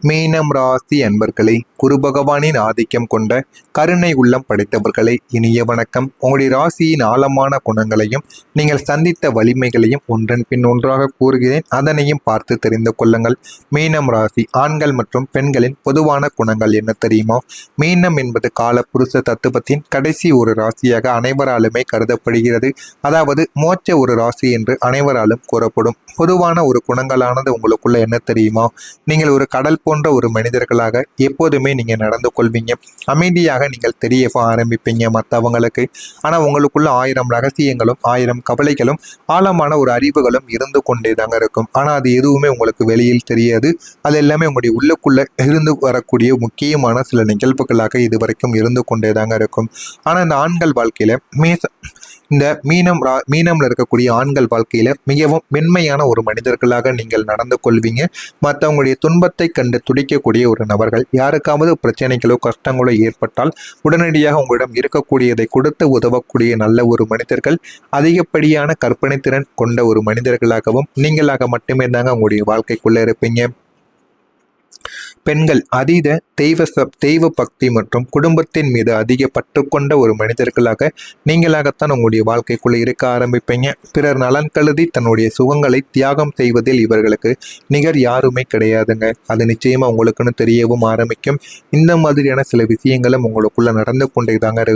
மீனம் ராசி அன்பர்களே, குரு பகவானின் ஆதிக்கம் கொண்ட கருணை உள்ளம் படைத்தவர்களே, இனிய வணக்கம். உங்களுடைய ராசியின் ஆழமான குணங்களையும் நீங்கள் சந்தித்த வலிமைகளையும் ஒன்றன் பின் ஒன்றாக கூறுகிறேன். அதனையும் பார்த்து தெரிந்து கொள்ளுங்கள். மீனம் ராசி ஆண்கள் மற்றும் பெண்களின் பொதுவான குணங்கள் என்ன தெரியுமா? மீனம் என்பது கால புருஷ தத்துவத்தின் கடைசி ஒரு ராசியாக அனைவராலுமே கருதப்படுகிறது. அதாவது மோட்ச ஒரு ராசி என்று அனைவராலும் கூறப்படும். பொதுவான ஒரு குணங்களானது உங்களுக்குள்ள என்ன தெரியுமா? நீங்கள் ஒரு கடல் போன்ற ஒரு மனிதர்களாக எப்போதுமே நீங்க நடந்து கொள்வீங்க. அமைதியாக நீங்கள் தெரிய ஆரம்பிப்பீங்க மற்றவங்களுக்கு. ஆனா உங்களுக்குள்ள 1000 ரகசியங்களும் 1000 கவலைகளும் ஆழமான ஒரு அறிவுகளும் இருந்து கொண்டே தாங்க இருக்கும். ஆனா அது எதுவுமே உங்களுக்கு வெளியில் தெரியாது. அது எல்லாமே உங்களுடைய உள்ளுக்குள்ள இருந்து வரக்கூடிய முக்கியமான சில நிகழ்வுகளாக இதுவரைக்கும் இருந்து கொண்டே தாங்க இருக்கும். ஆனா இந்த ஆண்கள் வாழ்க்கையில இந்த மீனம்ல இருக்கக்கூடிய ஆண்கள் வாழ்க்கையில மிகவும் மென்மையான ஒரு மனிதர்களாக நீங்கள் நடந்து கொள்வீங்க. மற்றவங்களுடைய துன்பத்தை கண்டு துடிக்கக்கூடிய ஒரு நபர்கள். யாருக்காவது பிரச்சனைகளோ கஷ்டங்களோ ஏற்பட்டால் உடனடியாக உங்களிடம் இருக்கக்கூடியதை கொடுத்து உதவக்கூடிய நல்ல ஒரு மனிதர்கள். அதிகப்படியான கற்பனை திறன் கொண்ட ஒரு மனிதர்களாகவும் நீங்களாக மட்டுமே தாங்க உங்களுடைய வாழ்க்கைக்குள்ள இருப்பீங்க. பெண்கள் அதீத தெய்வ பக்தி மற்றும் குடும்பத்தின் மீது அதிக பற்று கொண்ட ஒரு மனிதர்களாக நீங்களாகத்தான் உங்களுடைய வாழ்க்கைக்குள்ள இருக்க ஆரம்பிப்பீங்க. பிறர் நலன் கருதி தன்னுடைய சுகங்களை தியாகம் செய்வதில் இவர்களுக்கு நிகர் யாருமே கிடையாதுங்க. அது நிச்சயமா உங்களுக்குன்னு தெரியவும் ஆரம்பிக்கும். இந்த மாதிரியான சில விஷயங்களும் உங்களுக்குள்ள நடந்து கொண்டே தாங்க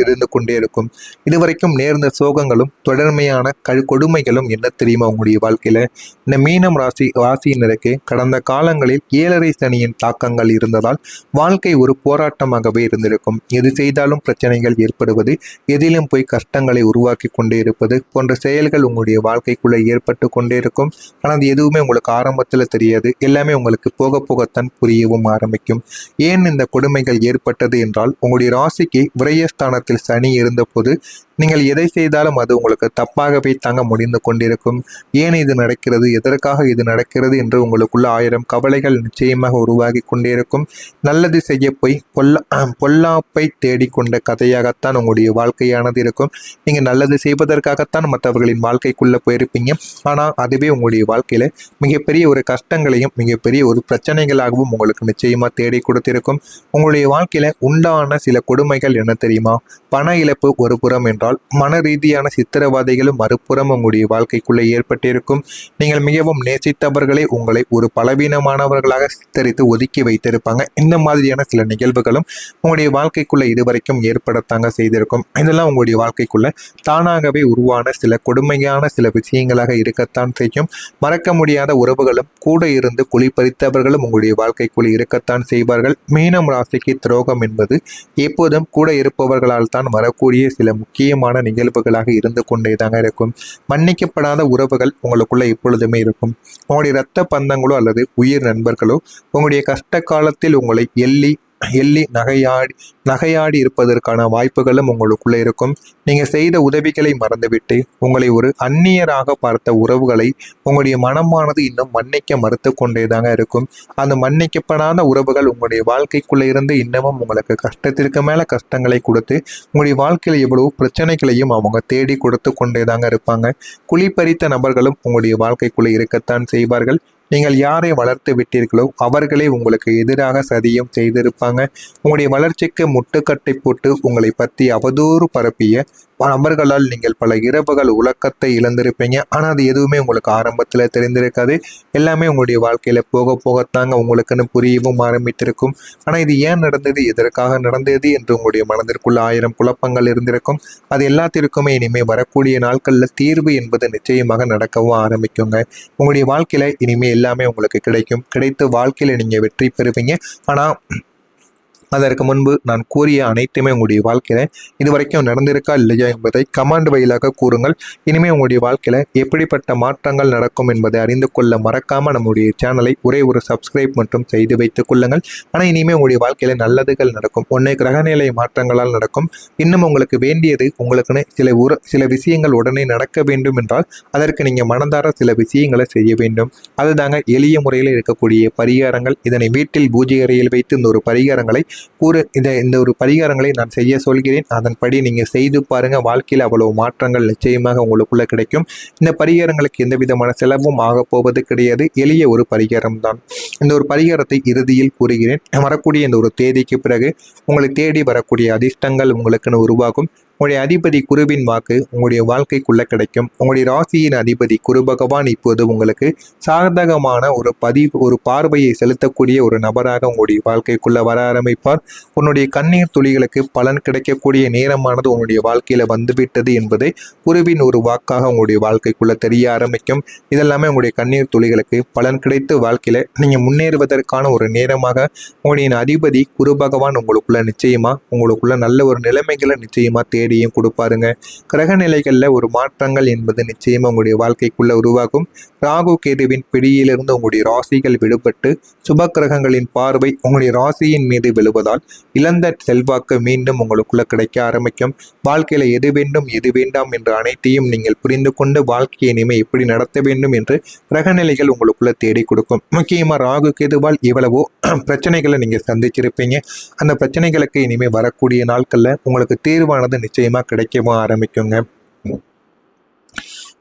இருந்து கொண்டே இருக்கும். இதுவரைக்கும் நேர்ந்த சோகங்களும் தொடர்மையான கொடுமைகளும் என்ன தெரியுமா உங்களுடைய வாழ்க்கையில? இந்த மீனம் ராசியினருக்கு கடந்த காலங்களில் 7.5 சனியின் தாக்கங்கள் இருந்ததால் வாழ்க்கை ஒரு போராட்டமாகவே இருந்திருக்கும். எது செய்தாலும் பிரச்சனைகள் ஏற்படுவது, எதிலும் போய் கஷ்டங்களை உருவாக்கி கொண்டே இருப்பது போன்ற செயல்கள் உங்களுடைய வாழ்க்கைக்குள்ள ஏற்பட்டு கொண்டே இருக்கும். ஆனால் அது எதுவுமே உங்களுக்கு ஆரம்பத்தில் தெரியாது. எல்லாமே உங்களுக்கு போக போகத்தான் புரியவும் ஆரம்பிக்கும். ஏன் இந்த கொடுமைகள் ஏற்பட்டது என்றால், உங்களுடைய ராசிக்கு விரயஸ்தானத்தில் சனி இருந்தபோது நீங்கள் எதை செய்தாலும் அது உங்களுக்கு தப்பாகவே தாங்க முடிந்து கொண்டிருக்கும். ஏன் இது நடக்கிறது, எதற்காக இது நடக்கிறது என்று உங்களுக்குள்ள 1000 கவலைகள் நிச்சயமாக உருவாகி கொண்டே இருக்கும். நல்லது செய்ய போய் பொல்லாப்பை தேடிக்கொண்ட கதையாகத்தான் உங்களுடைய வாழ்க்கையானது இருக்கும். நீங்கள் நல்லது செய்வதற்காகத்தான் மற்றவர்களின் வாழ்க்கைக்குள்ள போயிருப்பீங்க. ஆனால் அதுவே உங்களுடைய வாழ்க்கையில மிகப்பெரிய ஒரு கஷ்டங்களையும் மிகப்பெரிய ஒரு பிரச்சனைகளாகவும் உங்களுக்கு நிச்சயமா தேடி கொடுத்திருக்கும். உங்களுடைய வாழ்க்கையில உண்டான சில கொடுமைகள் என்ன தெரியுமா? பண இழப்பு ஒரு புறம் என்றால், மன ரீதியான சித்திரவதைகளும் மறுபுறம் உங்களுடைய வாழ்க்கைக்குள்ள ஏற்பட்டிருக்கும். நீங்கள் மிகவும் நேசித்தவர்களே உங்களை ஒரு பலவீனமானவர்களாக சித்தரித்து ஒதுக்கி வைத்திருப்பாங்க. இந்த மாதிரியான சில நிகழ்வுகளும் உங்களுடைய வாழ்க்கைக்குள்ள இதுவரைக்கும் ஏற்படத்தாங்க செய்திருக்கும். இதெல்லாம் உங்களுடைய வாழ்க்கைக்குள்ள தானாகவே உருவான சில கொடுமையான சில விஷயங்களாக இருக்கத்தான் செய்யும். மறக்க முடியாத உறவுகளும் கூட இருந்து குளிப்பறித்தவர்களும் உங்களுடைய வாழ்க்கைக்குள்ள இருக்கத்தான் செய்வார்கள். மீனம் ராசிக்கு துரோகம் என்பது எப்போதும் கூட இருப்பவர்களால் தான் வரக்கூடிய சில முக்கியமான நிகழ்வுகளாக இருந்து கொண்டே தாங்க இருக்கும். மன்னிக்கப்படாத உறவுகள் உங்களுக்குள்ள எப்பொழுதுமே இருக்கும். உங்களுடைய இரத்த பந்தங்களோ அல்லது உயிர் நண்பர்களோ உங்களுடைய கஷ்ட காலத்தில் உங்களை எள்ளி நகையாடி இருப்பதற்கான வாய்ப்புகளும் உங்களுக்குள்ள இருக்கும். நீங்க செய்த உதவிகளை மறந்துவிட்டு உங்களை ஒரு அந்நியராக பார்த்த உறவுகளை உங்களுடைய மனமானது இன்னும் மன்னிக்க மறுத்து கொண்டே தாங்க இருக்கும். அந்த மன்னிக்கப்படாத உறவுகள் உங்களுடைய வாழ்க்கைக்குள்ள இருந்து இன்னமும் உங்களுக்கு கஷ்டத்திற்கு மேல கஷ்டங்களை கொடுத்து உங்களுடைய வாழ்க்கையில எவ்வளவு பிரச்சனைகளையும் அவங்க தேடி கொடுத்து கொண்டே தாங்க இருப்பாங்க. குழிப்பறித்த நபர்களும் உங்களுடைய வாழ்க்கைக்குள்ள இருக்கத்தான் செய்வார்கள். நீங்கள் யாரை வளர்த்து விட்டீர்களோ அவர்களே உங்களுக்கு எதிராக சதியும் செய்திருப்பாங்க. உங்களுடைய வளர்ச்சிக்கு முட்டுக்கட்டை போட்டு உங்களை பற்றி அவதூறு பரப்பிய நபர்களால் நீங்கள் பல இரவுகள் உலக்கத்தை இழந்திருப்பீங்க. ஆனால் அது எதுவுமே உங்களுக்கு ஆரம்பத்தில் தெரிந்திருக்காது. எல்லாமே உங்களுடைய வாழ்க்கையில போக போகத்தாங்க உங்களுக்குன்னு புரியவும் ஆரம்பித்திருக்கும். ஆனால் இது ஏன் நடந்தது, எதற்காக நடந்தது என்று உங்களுடைய மனதிற்குள்ள 1000 குழப்பங்கள் இருந்திருக்கும். அது எல்லாத்திற்குமே இனிமேல் வரக்கூடிய நாட்களில் தீர்வு என்பது நிச்சயமாக நடக்கவும் ஆரம்பிக்குங்க. உங்களுடைய வாழ்க்கையில இனிமேல் எல்லாமே உங்களுக்கு கிடைத்து வாழ்க்கையில நீங்க வெற்றி பெறுவீங்க. ஆனா அதற்கு முன்பு நான் கூறிய அனைத்துமே உங்களுடைய வாழ்க்கையில இதுவரைக்கும் நடந்திருக்கா இல்லையா என்பதை கமெண்ட் வழியாக கூறுங்கள். இனிமேல் உங்களுடைய வாழ்க்கையில எப்படிப்பட்ட மாற்றங்கள் நடக்கும் என்பதை அறிந்து கொள்ள மறக்காம நம்முடைய சேனலை ஒரே ஒரு சப்ஸ்கிரைப் மற்றும் செய்து வைத்துக் கொள்ளுங்கள். ஆனால் இனிமேல் உங்களுடைய வாழ்க்கையில நல்லதுகள் நடக்கும். ஒன்னே கிரகநிலை மாற்றங்களால் நடக்கும். இன்னும் உங்களுக்கு வேண்டியது, உங்களுக்குன்னு சில விஷயங்கள் உடனே நடக்க வேண்டும் என்றால் அதற்கு நீங்க மனதார சில விஷயங்களை செய்ய வேண்டும். அதுதாங்க எளிய முறையில் இருக்கக்கூடிய பரிகாரங்கள். இதனை வீட்டில் பூஜை அறையில் வைத்து இந்த ஒரு பரிகாரங்களை இந்த ஒரு பரிகாரங்களை நான் செய்ய சொல்கிறேன். அதன்படி நீங்கள் செய்து பாருங்கள். வாழ்க்கையில் அவ்வளவு மாற்றங்கள் நிச்சயமாக உங்களுக்குள்ள கிடைக்கும். இந்த பரிகாரங்களுக்கு எந்த விதமான செலவும் ஆக போவது கிடையாது. எளிய ஒரு பரிகாரம் தான். இந்த ஒரு பரிகாரத்தை இறுதியில் கூறுகிறேன். வரக்கூடிய இந்த ஒரு தேதிக்கு பிறகு உங்களை தேடி வரக்கூடிய அதிர்ஷ்டங்கள் உங்களுக்குன்னு உருவாகும். உங்களுடைய அதிபதி குருவின் வாக்கு உங்களுடைய வாழ்க்கைக்குள்ள கிடைக்கும். உங்களுடைய ராசியின் அதிபதி குரு பகவான் இப்போது உங்களுக்கு சாதகமான ஒரு பார்வையை செலுத்தக்கூடிய ஒரு நபராக உங்களுடைய வாழ்க்கைக்குள்ள வர ஆரம்பிப்பார். உன்னுடைய கண்ணீர் துளிகளுக்கு பலன் கிடைக்கக்கூடிய நேரமானது உன்னுடைய வாழ்க்கையில வந்துவிட்டது என்பதை குருவின் ஒரு வாக்காக உங்களுடைய வாழ்க்கைக்குள்ள தெரிய ஆரம்பிக்கும். இதெல்லாமே உங்களுடைய கண்ணீர் துளிகளுக்கு பலன் கிடைத்து வாழ்க்கையில நீங்க முன்னேறுவதற்கான ஒரு நேரமாக உங்களுடைய அதிபதி குரு பகவான் உங்களுக்குள்ள நல்ல ஒரு நிலைமைகளை நிச்சயமா தேடியும் கொடுப்பாருங்க. கிரக நிலைகள்ல ஒரு மாற்றங்கள் என்பது நிச்சயமா உங்களுடைய வாழ்க்கைக்குள்ள உருவாகும். ராகு கேதுவின் பிடியிலிருந்து உங்களுடைய ராசிகள் விடுபட்டு சுப கிரகங்களின் பார்வை உங்களுடைய ராசியின் மீது விழுவதால் இழந்த செல்வாக்கு மீண்டும் உங்களுக்குள்ள கிடைக்க ஆரம்பிக்கும். வாழ்க்கையில எது வேண்டும் எது வேண்டாம் என்று அனைத்தையும் நீங்கள் புரிந்து கொண்டு வாழ்க்கையை இனிமே எப்படி நடத்த வேண்டும் என்று கிரகநிலைகள் உங்களுக்குள்ள தேடி கொடுக்கும். முக்கியமா ராகு கேதுவால் இவ்வளவோ பிரச்சனைகளை நீங்க சந்திச்சிருப்பீங்க. அந்த பிரச்சனைகளுக்கு இனிமே வரக்கூடிய நாட்கள்ல உங்களுக்கு தீர்வானது நிச்சயமா கிடைக்கவும் ஆரம்பிக்குங்க.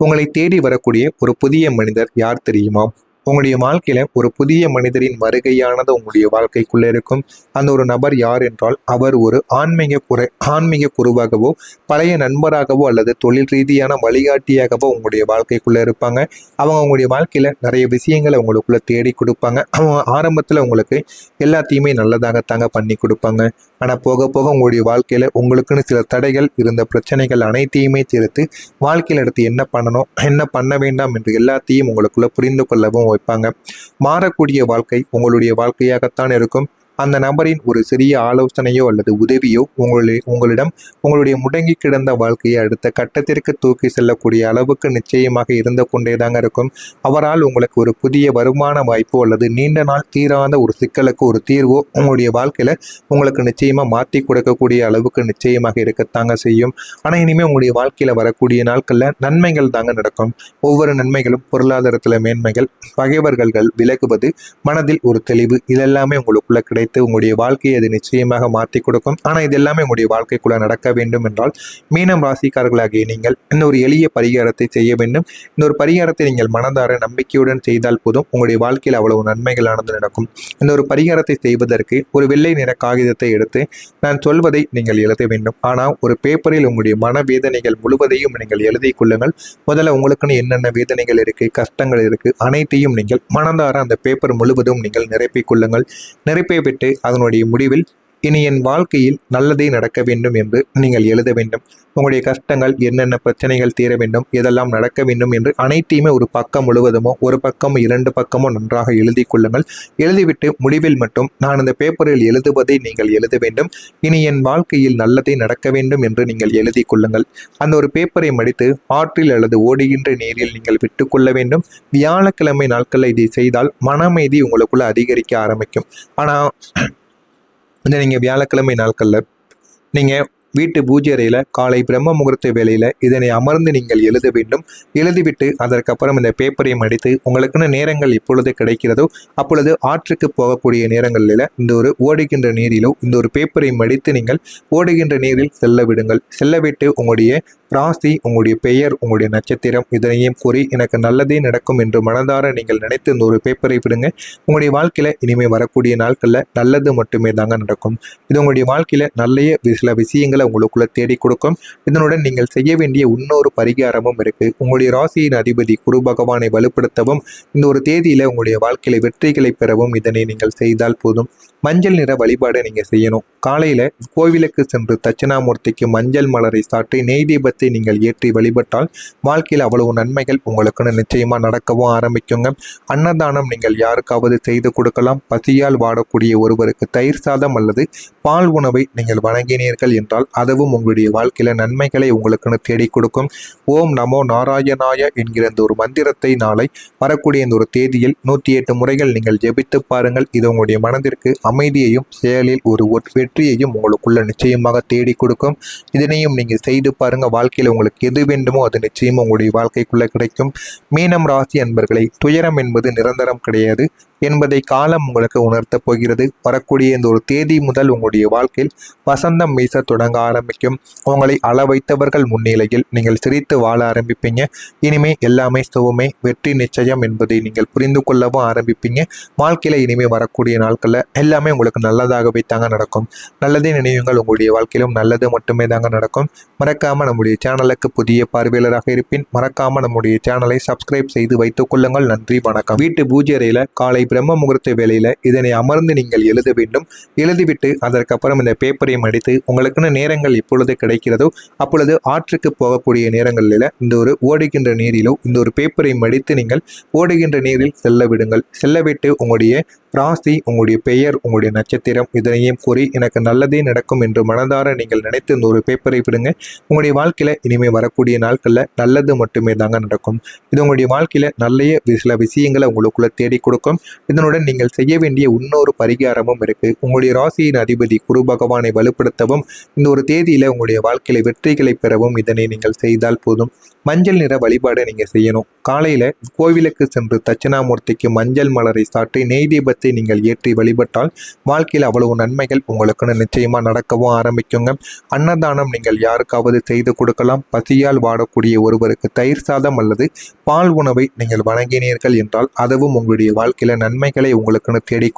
உங்களை தேடி வரக்கூடிய ஒரு புதிய மனிதர் யார் தெரியுமா? உங்களுடைய வாழ்க்கையில ஒரு புதிய மனிதரின் வருகையானது உங்களுடைய வாழ்க்கைக்குள்ள இருக்கும். அந்த ஒரு நபர் யார் என்றால் அவர் ஒரு ஆன்மீக குருவாகவோ பழைய நண்பராகவோ அல்லது தொழில் ரீதியான வழிகாட்டியாகவோ உங்களுடைய வாழ்க்கைக்குள்ள இருப்பாங்க. அவங்க உங்களுடைய வாழ்க்கையில நிறைய விஷயங்களை உங்களுக்குள்ள தேடி கொடுப்பாங்க. அவங்க ஆரம்பத்துல உங்களுக்கு எல்லாத்தையுமே நல்லதாகத்தாங்க பண்ணி கொடுப்பாங்க. ஆனா போக போக உங்களுடைய வாழ்க்கையில உங்களுக்குன்னு சில தடைகள் இருந்த பிரச்சனைகள் அனைத்தையுமே தீர்த்து வாழ்க்கையில எடுத்து என்ன பண்ணணும் என்ன பண்ண வேண்டாம் என்று எல்லாத்தையும் உங்களுக்குள்ள புரிந்து கொள்ளவும் வைப்பாங்க. மாறக்கூடிய வாழ்க்கை உங்களுடைய வாழ்க்கையாகத்தான் இருக்கும். அந்த நபரின் ஒரு சிறிய ஆலோசனையோ அல்லது உதவியோ உங்களிடம் உங்களுடைய முடங்கி கிடந்த வாழ்க்கையை அடுத்த கட்டத்திற்கு தூக்கி செல்லக்கூடிய அளவுக்கு நிச்சயமாக இருந்து கொண்டேதாங்க இருக்கும். அவரால் உங்களுக்கு ஒரு புதிய வருமான வாய்ப்போ அல்லது நீண்ட நாள் தீராத ஒரு சிக்கலுக்கு ஒரு தீர்வோ உங்களுடைய வாழ்க்கையில உங்களுக்கு நிச்சயமா மாற்றி கொடுக்கக்கூடிய அளவுக்கு நிச்சயமாக இருக்கத்தாங்க செய்யும். ஆனா இனிமே உங்களுடைய வாழ்க்கையில வரக்கூடிய நாட்கள்ல நன்மைகள் தாங்க நடக்கும். ஒவ்வொரு நன்மைகளும் பொருளாதாரத்துல மேன்மைகள், பகைவர்கள் விலகுவது, மனதில் ஒரு தெளிவு, இதெல்லாமே உங்களுக்குள்ள கிடைத்து உங்களுடைய வாழ்க்கையை அது நிச்சயமாக மாற்றி கொடுக்கும். ஆனால் இது எல்லாமே உங்களுடைய வாழ்க்கைக்குள்ள நடக்க வேண்டும் என்றால் மீனம் ராசிக்காரர்களாகிய நீங்கள் இந்த ஒரு எளிய பரிகாரத்தை செய்ய வேண்டும். இந்த ஒரு பரிகாரத்தை நீங்கள் மனதார நம்பிக்கையுடன் செய்தால் போதும் உங்களுடைய வாழ்க்கையில் அவ்வளவு நன்மைகளானது நடக்கும். இந்த ஒரு பரிகாரத்தை செய்வதற்கு ஒரு வெள்ளை நிற காகிதத்தை எடுத்து நான் சொல்வதை நீங்கள் எழுத வேண்டும். ஆனால் ஒரு பேப்பரில் உங்களுடைய மனவேதனைகள் முழுவதையும் நீங்கள் எழுதி கொள்ளுங்கள். முதல்ல உங்களுக்குன்னு என்னென்ன வேதனைகள் இருக்கு, கஷ்டங்கள் இருக்கு, அனைத்தையும் நீங்கள் மனதார அந்த பேப்பர் முழுவதும் நீங்கள் நிரப்பிக் கொள்ளுங்கள். நிரப்பி விட்டு அதனுடைய முடிவில் இனி என் வாழ்க்கையில் நல்லதே நடக்க வேண்டும் என்று நீங்கள் எழுத வேண்டும். உங்களுடைய கஷ்டங்கள் என்னென்ன பிரச்சனைகள் தீர வேண்டும், எதெல்லாம் நடக்க வேண்டும் என்று அனைத்தையுமே ஒரு பக்கம் முழுவதுமோ ஒரு பக்கமோ 2 பக்கமோ நன்றாக எழுதி கொள்ளுங்கள். எழுதிவிட்டு முடிவில் மட்டும் நான் இந்த பேப்பரில் எழுதுவதை நீங்கள் எழுத வேண்டும். இனி என் வாழ்க்கையில் நல்லதே நடக்க வேண்டும் என்று நீங்கள் எழுதி கொள்ளுங்கள். அந்த ஒரு பேப்பரை மடித்து ஆற்றில் அல்லது ஓடுகின்ற நீரில் நீங்கள் விட்டுக்கொள்ள வேண்டும். வியாழக்கிழமை நாட்களில் இதை செய்தால் மன அமைதி உங்களுக்குள்ள அதிகரிக்க ஆரம்பிக்கும். ஆனால் இந்த நீங்கள் வியாழக்கிழமை நாட்களில் நீங்கள் வீட்டு பூஜை அறையில் காலை பிரம்ம முகூர்த்த வேளையில் இதனை அமர்ந்து நீங்கள் எழுத வேண்டும். எழுதிவிட்டு அதற்கப்புறம் இந்த பேப்பரை மடித்து உங்களுக்குன்னு நேரங்கள் எப்பொழுது கிடைக்கிறதோ அப்பொழுது ஆற்றுக்கு போகக்கூடிய நேரங்களில் இந்த ஒரு ஓடுகின்ற நீரிலோ இந்த ஒரு பேப்பரை மடித்து நீங்கள் ஓடுகின்ற நீரில் செல்ல விடுங்கள். செல்லவிட்டு உங்களுடைய ராசி, உங்களுடைய பெயர், உங்களுடைய நட்சத்திரம் இதனையும் கூறி எனக்கு நல்லதே நடக்கும் என்று மனதார நீங்கள் நினைத்து இந்த ஒரு பேப்பரை விடுங்க. உங்களுடைய வாழ்க்கையில் இனிமேல் வரக்கூடிய நாட்களில் நல்லது மட்டுமே தாங்க நடக்கும். இது உங்களுடைய வாழ்க்கையில் நல்ல சில விஷயங்கள் உங்களுக்குள்ள தேடி கொடுக்கும். இதனுடன் நீங்கள் செய்ய வேண்டிய இன்னொரு பரிகாரமும் இருக்கு. உங்களுடைய ராசியின் அதிபதி குரு பகவானை வலுப்படுத்தவும் இந்த ஒரு தேதியில உங்களுடைய வாழ்க்கையில வெற்றிகளை பெறவும் இதனை நீங்கள் செய்தால் போதும். மஞ்சள் நிற வழிபாடை நீங்க செய்யணும். காலையில கோவிலுக்கு சென்று தட்சிணாமூர்த்திக்கு மஞ்சள் மலரை சாற்றி நெய் தீபத்தை நீங்கள் ஏற்றி வழிபட்டால் வாழ்க்கையில் அவ்வளவு நன்மைகள் உங்களுக்குன்னு நிச்சயமா நடக்கவும் ஆரம்பிக்குங்க. அன்னதானம் நீங்கள் யாருக்காவது செய்து கொடுக்கலாம். பசியால் வாடக்கூடிய ஒருவருக்கு தயிர் சாதம் அல்லது பால் உணவை நீங்கள் வழங்கினீர்கள் என்றால் அதுவும் உங்களுடைய வாழ்க்கையில நன்மைகளை உங்களுக்குன்னு தேடி கொடுக்கும். ஓம் நமோ நாராயணாய என்கிற இந்த ஒரு மந்திரத்தை நாளை வரக்கூடிய இந்த ஒரு தேதியில் 108 முறைகள் நீங்கள் ஜெபித்து பாருங்கள். இது உங்களுடைய மனதிற்கு அமைதியையும் செயலில் ஒரு வெற்றியையும் உங்களுக்குள்ள நிச்சயமாக தேடி கொடுக்கும். இதனையும் நீங்கள் செய்து பாருங்க. வாழ்க்கையில் உங்களுக்கு எது வேண்டுமோ அது நிச்சயமா உங்களுடைய வாழ்க்கைக்குள்ள கிடைக்கும். மீனம் ராசி அன்பர்களை, துயரம் என்பது நிரந்தரம் கிடையாது. என்பதை காலம் உங்களுக்கு உணர்த்தப் போகிறது. வரக்கூடிய இந்த ஒரு தேதி முதல் உங்களுடைய வாழ்க்கையில் வசந்தம் வீச தொடங்க ஆரம்பிக்கும். உங்களை அள வைத்தவர்கள் முன்னிலையில் நீங்கள் சிரித்து வாழ ஆரம்பிப்பீங்க. இனிமே எல்லாமே சுகமே, வெற்றி நிச்சயம் என்பதை நீங்கள் புரிந்து கொள்ளவும் ஆரம்பிப்பீங்க. வாழ்க்கையில இனிமே வரக்கூடிய நாட்கள்ல எல்லாமே உங்களுக்கு நல்லதாகவே தாங்க நடக்கும். நல்லதே நினைவுங்கள், உங்களுடைய வாழ்க்கையிலும் நல்லது மட்டுமே தாங்க நடக்கும். மறக்காம நம்முடைய சேனலுக்கு புதிய பார்வையாளராக இருப்பின் மறக்காம நம்முடைய சேனலை சப்ஸ்கிரைப் செய்து வைத்துக் கொள்ளுங்கள். நன்றி, வணக்கம். வீட்டு பூஜை அறையில காலை பிரம்ம முகூர்த்த வேளையில இதனை அமர்ந்து நீங்கள் எழுத வேண்டும். எழுதிவிட்டு அதற்கப்புறம் இந்த பேப்பரை மடித்து உங்களுக்குன்னு நேரங்கள் எப்பொழுது கிடைக்கிறதோ அப்பொழுது ஆற்றுக்கு போகக்கூடிய நேரங்களில் இந்த ஒரு ஓடுகின்ற நீரிலோ இந்த ஒரு பேப்பரை மடித்து நீங்கள் ஓடுகின்ற நீரில் செல்ல விடுங்கள். செல்லவிட்டு உங்களுடைய ராசி, உங்களுடைய பெயர், உங்களுடைய நட்சத்திரம் இதனையும் கூறி எனக்கு நல்லதே நடக்கும் என்று மனதார நீங்கள் நினைத்து இந்த ஒரு பேப்பரை விடுங்க. உங்களுடைய வாழ்க்கையில இனிமே வரக்கூடிய நாட்கள்ல நல்லது மட்டுமே தாங்க நடக்கும். இது உங்களுடைய வாழ்க்கையில நல்ல சில விஷயங்களை உங்களுக்குள்ள தேடி கொடுக்கும். இதனுடன் நீங்கள் செய்ய வேண்டிய இன்னொரு பரிகாரமும் இருக்கு. உங்களுடைய ராசியின் அதிபதி குரு பகவானை வலுப்படுத்தவும் இந்த ஒரு தேதியில உங்களுடைய வாழ்க்கையில வெற்றிகளை பெறவும் இதனை நீங்கள் செய்தால் போதும். மஞ்சள் நிற வழிபாடு நீங்க செய்யணும். காலையில கோவிலுக்கு சென்று தட்சிணாமூர்த்திக்கு மஞ்சள் மலரை சாற்றி நெய் தீபத்தை நீங்கள் ஏற்றி வழிபட்டால் வாழ்க்கையில் அவ்வளவு நன்மைகள் உங்களுக்குன்னு நிச்சயமா நடக்கவும் ஆரம்பிக்குங்க. அன்னதானம் நீங்கள் யாருக்காவது செய்து கொடுக்கலாம். பசியால் வாடக்கூடிய ஒருவருக்கு தயிர் சாதம் அல்லது பால் உணவை நீங்கள் வழங்கினீர்கள் என்றால் அதுவும் உங்களுடைய வாழ்க்கையில நன்மைகளை உங்களுக்குன்னு தேடி